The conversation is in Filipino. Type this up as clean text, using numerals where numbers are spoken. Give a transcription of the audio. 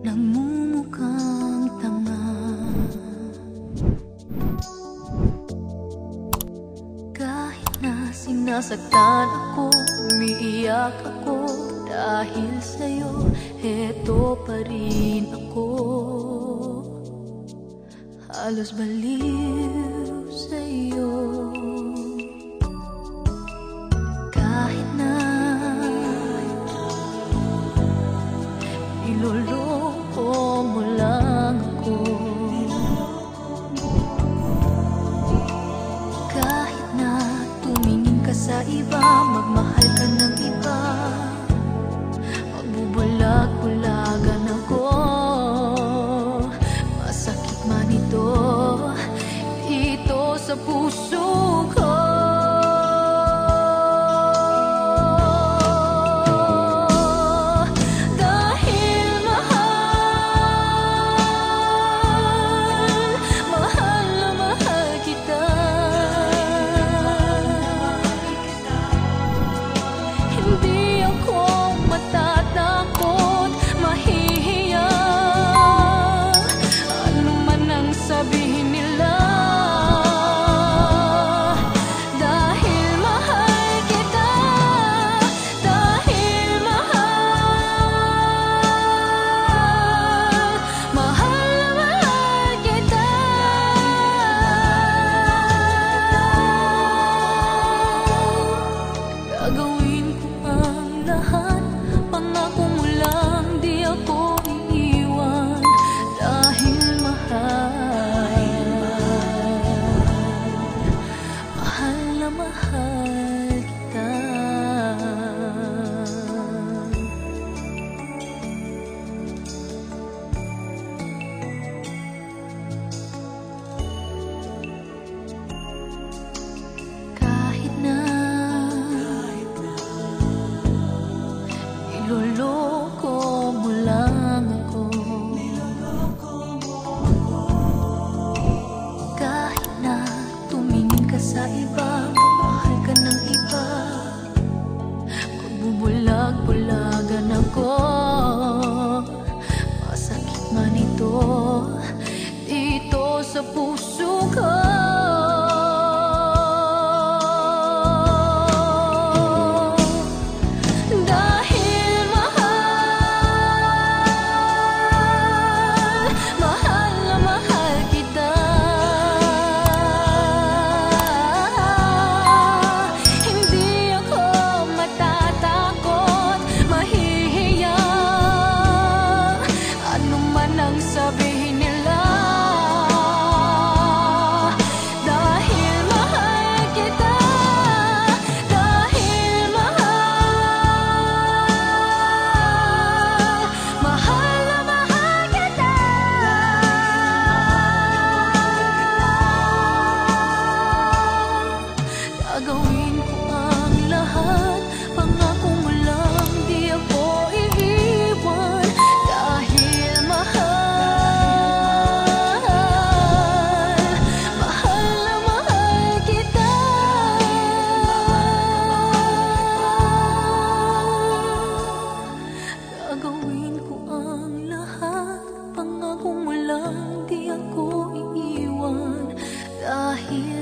nagmumukhang tanga. Kahit na sinasaktan ako, umiiyak ako dahil sa'yo, heto pa rin ako. Halos baliw sa'yo. Kahit na niloloko mo lang ako, kahit na tumingin ka sa iba, magmahal ka ng iba, magbubulag-bulagan ako. Masakit man ito dito sa puso ko. Gagawin ko ang lahat, pangako mo lang di ako iiwan, dahil mahal, mahal na mahal kita. Kahit na niloloko mo lang ako, kahit na tumingin ka sa iba, mahal ka ng iba, magbubulag-bulagan ako. Masakit man ito dito sa puso ko. Sabihin nila, dahil mahal kita, dahil mahal, mahal na mahal kita. Gagawin ko ang lahat, pangako mo lang di ako iiwan, dahil mahal. Gagawin ko ang lahat, pangako mo lang di ako iiwan, dahil